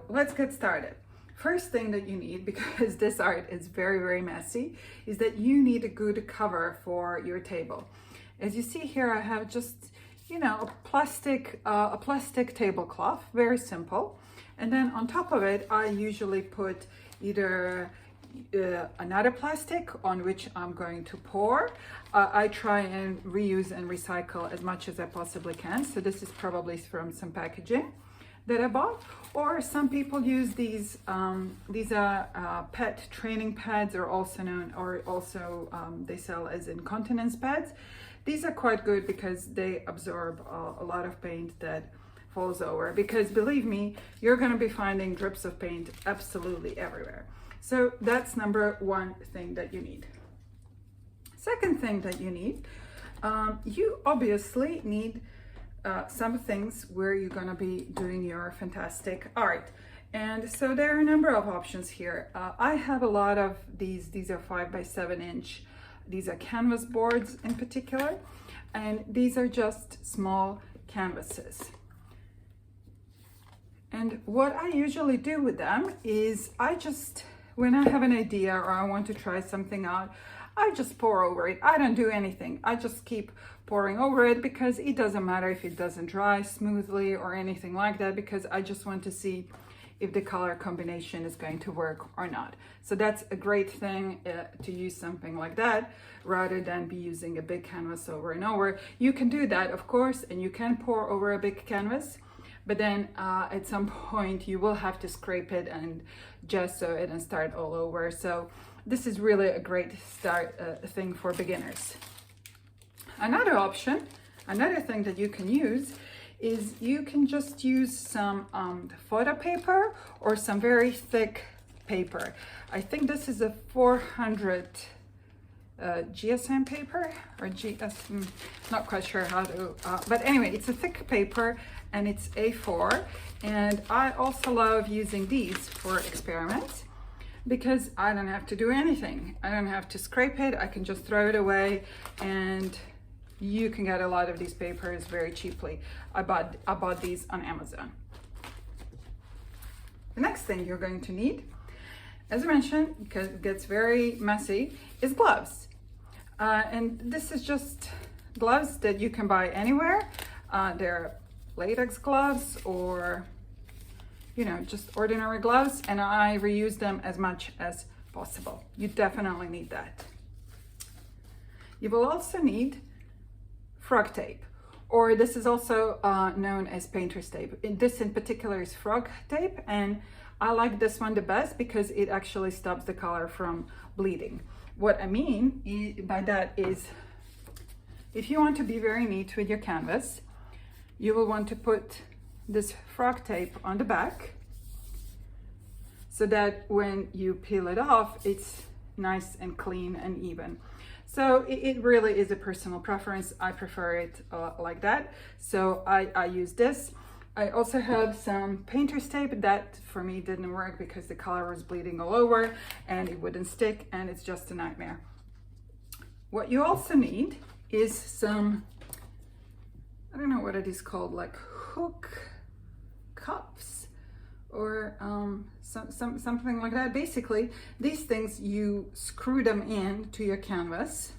Let's get started. First thing that you need, because this art is very messy, is that you need a good cover for your table. As you see here, I have just, a plastic tablecloth, very simple. And then on top of it, I usually put either another plastic on which I'm going to pour. I try and reuse and recycle as much as I possibly can. So this is probably from some packaging that I bought, or some people use these are pet training pads, or also they sell as incontinence pads. These are quite good because they absorb a lot of paint that falls over, because believe me, you're going to be finding drips of paint absolutely everywhere. So that's number one thing that you need. Second thing that you need, you obviously need some things where you're going to be doing your fantastic art. And so there are a number of options here. I have a lot of these are 5x7-inch. These are canvas boards in particular, and these are just small canvases. And what I usually do with them is when I have an idea or I want to try something out, I just pour over it. I don't do anything. I just keep pouring over it, because it doesn't matter if it doesn't dry smoothly or anything like that, because I just want to see if the color combination is going to work or not. So that's a great thing to use something like that rather than be using a big canvas over and over. You can do that, of course, and you can pour over a big canvas, but then at some point you will have to scrape it and gesso it and start all over. So this is really a great thing for beginners. Another option, another thing that you can use is you can just use some photo paper or some very thick paper. I think this is a 400 GSM paper or GSM, not quite sure how to, but anyway, it's a thick paper and it's A4. And I also love using these for experiments, because I don't have to do anything. I don't have to scrape it. I can just throw it away, and you can get a lot of these papers very cheaply. I bought these on Amazon. The next thing you're going to need, as I mentioned, because it gets very messy, is gloves. And this is just gloves that you can buy anywhere. They're latex gloves or just ordinary gloves, and I reuse them as much as possible. You definitely need that. You will also need frog tape, or this is also known as painter's tape. This in particular is frog tape, and I like this one the best because it actually stops the color from bleeding. What I mean by that is, if you want to be very neat with your canvas, you will want to put this frog tape on the back so that when you peel it off, it's nice and clean and even. So it really is a personal preference. I prefer it like that. So I use this. I also have some painter's tape that for me didn't work because the color was bleeding all over and it wouldn't stick, and it's just a nightmare. What you also need is some, I don't know what it is called, like hook cups or something like that. Basically, these things, you screw them in to your canvas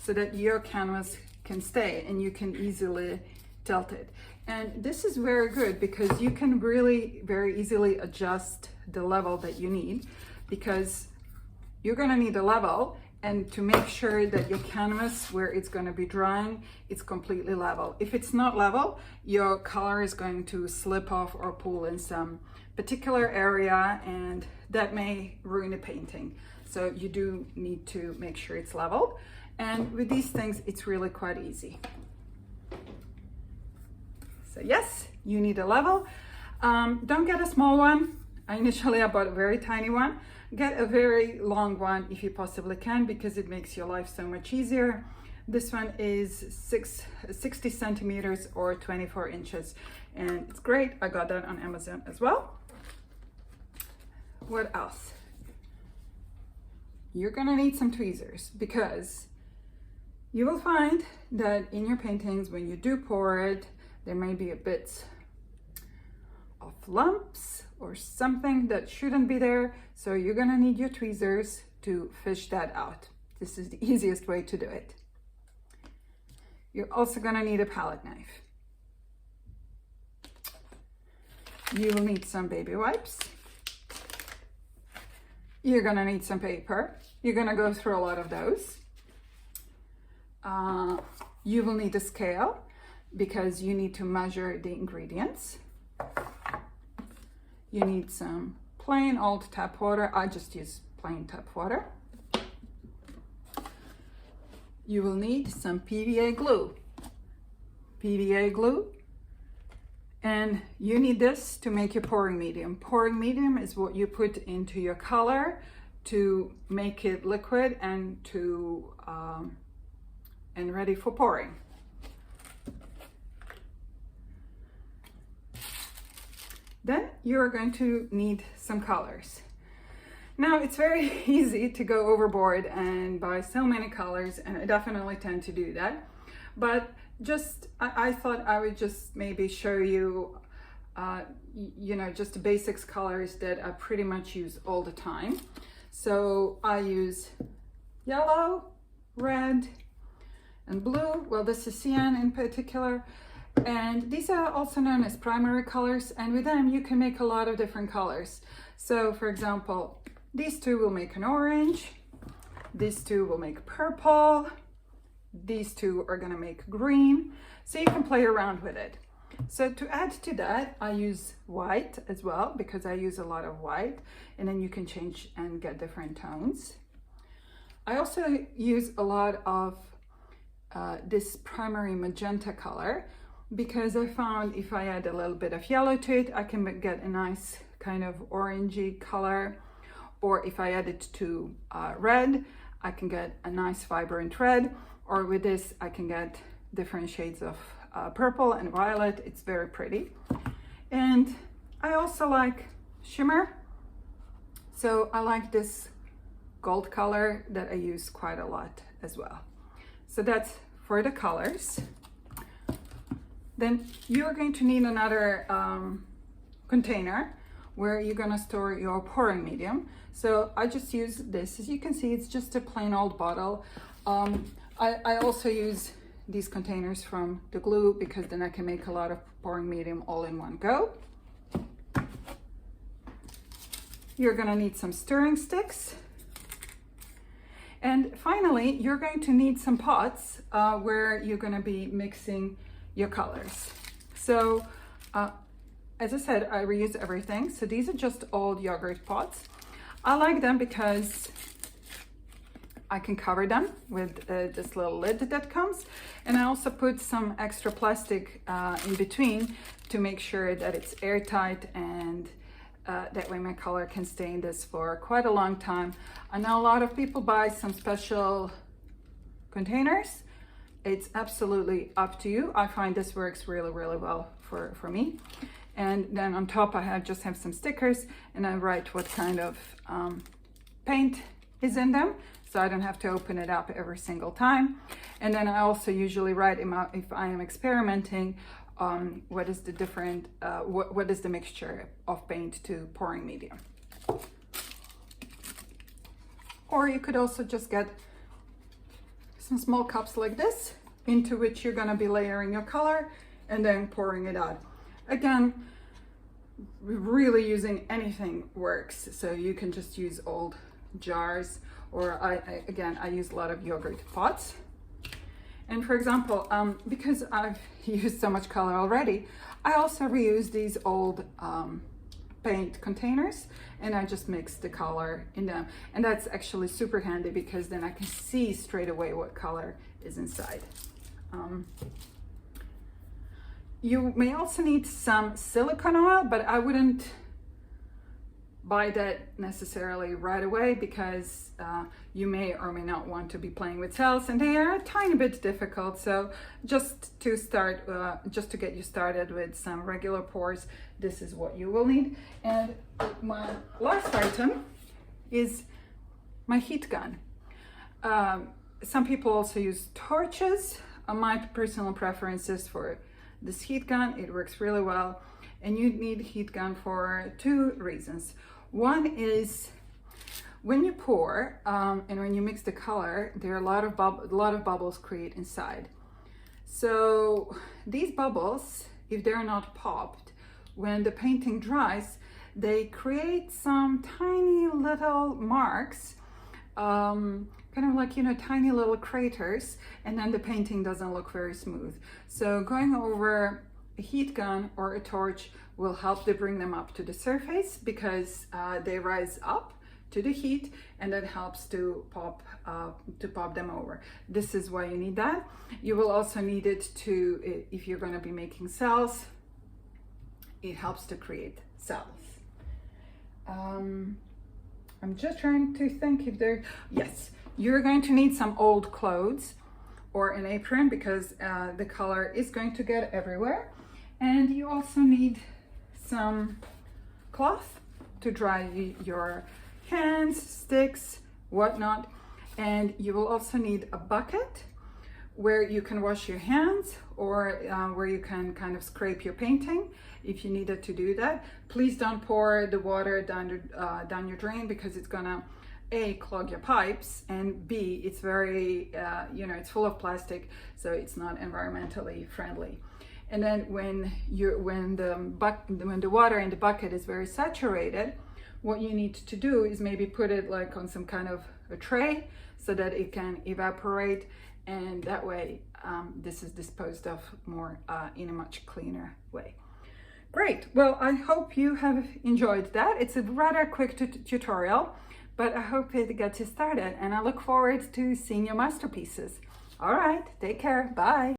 so that your canvas can stay and you can easily tilt it. And this is very good because you can really very easily adjust the level that you need, because you're going to need a level, and to make sure that your canvas where it's going to be drying, it's completely level. If it's not level, your color is going to slip off or pull in some particular area, and that may ruin the painting. So you do need to make sure it's leveled. And with these things, it's really quite easy. So yes, you need a level. Don't get a small one. I bought a very tiny one. Get a very long one if you possibly can, because it makes your life so much easier. This one is 60 centimeters or 24 inches, and it's great. I got that on Amazon as well. What else? You're gonna need some tweezers, because you will find that in your paintings, when you do pour it, there may be a bit of lumps or something that shouldn't be there. So you're gonna need your tweezers to fish that out. This is the easiest way to do it. You're also gonna need a palette knife. You will need some baby wipes. You're gonna need some paper. You're gonna go through a lot of those. You will need a scale because you need to measure the ingredients. You need some plain old tap water. I just use plain tap water. You will need some PVA glue. PVA glue. And you need this to make your pouring medium. Pouring medium is what you put into your color to make it liquid and to and ready for pouring. Then you're going to need some colors. Now it's very easy to go overboard and buy so many colors, and I definitely tend to do that. But I thought I would just maybe show you, you know, just the basics colors that I pretty much use all the time. So I use yellow, red, and blue. Well, this is cyan in particular. And these are also known as primary colors, and with them you can make a lot of different colors. So for example, these two will make an orange, these two will make purple, these two are gonna make green. So you can play around with it. So to add to that, I use white as well because I use a lot of white, and then you can change and get different tones. I also use a lot of this primary magenta color because I found if I add a little bit of yellow to it, I can get a nice kind of orangey color. Or if I add it to red, I can get a nice vibrant red. Or with this, I can get different shades of purple and violet. It's very pretty. And I also like shimmer. So I like this gold color that I use quite a lot as well. So that's for the colors. Then you're going to need another container where you're gonna store your pouring medium. So I just use this. As you can see, it's just a plain old bottle. I also use these containers from the glue because then I can make a lot of pouring medium all in one go. You're gonna need some stirring sticks. And finally, you're going to need some pots where you're gonna be mixing your colors. So, as I said, I reuse everything. So these are just old yogurt pots. I like them because I can cover them with this little lid that comes. And I also put some extra plastic in between to make sure that it's airtight, and that way my color can stay in this for quite a long time. I know a lot of people buy some special containers. It's absolutely up to you. I find this works really, really well for me. And then on top I just have some stickers, and I write what kind of paint is in them, so I don't have to open it up every single time. And then I also usually write if I am experimenting, what is the different, what is the mixture of paint to pouring medium. Or you could also just get some small cups like this, into which you're gonna be layering your color and then pouring it out. Again, really using anything works. So you can just use old jars, or I use a lot of yogurt pots. And for example, because I've used so much color already, I also reuse these old paint containers, and I just mix the color in them. And that's actually super handy because then I can see straight away what color is inside. You may also need some silicone oil, but I wouldn't buy that necessarily right away because you may or may not want to be playing with cells, and they are a tiny bit difficult. So just to start, just to get you started with some regular pours, this is what you will need. And my last item is my heat gun. Some people also use torches. My personal preference is for this heat gun. It works really well. And you need heat gun for two reasons. One is when you pour and when you mix the color, there are a lot of bubbles create inside. So these bubbles, if they're not popped, when the painting dries, they create some tiny little marks, kind of like, you know, tiny little craters, and then the painting doesn't look very smooth. So going over a heat gun or a torch will help to bring them up to the surface, because they rise up to the heat, and that helps to pop them over. This is why you need that. You will also need it to, if you're going to be making cells, it helps to create cells. I'm just trying to think if there, yes, you're going to need some old clothes or an apron, because the color is going to get everywhere. And you also need some cloth to dry your hands, sticks, whatnot. And you will also need a bucket where you can wash your hands, or where you can kind of scrape your painting if you needed to do that. Please don't pour the water down your drain, because it's gonna A, clog your pipes, and B, it's very, you know, it's full of plastic, so it's not environmentally friendly. And then when the water in the bucket is very saturated, what you need to do is maybe put it like on some kind of a tray so that it can evaporate, and that way this is disposed of more in a much cleaner way. Great, well, I hope you have enjoyed that. It's a rather quick tutorial, but I hope it gets you started, and I look forward to seeing your masterpieces. All right, take care, bye.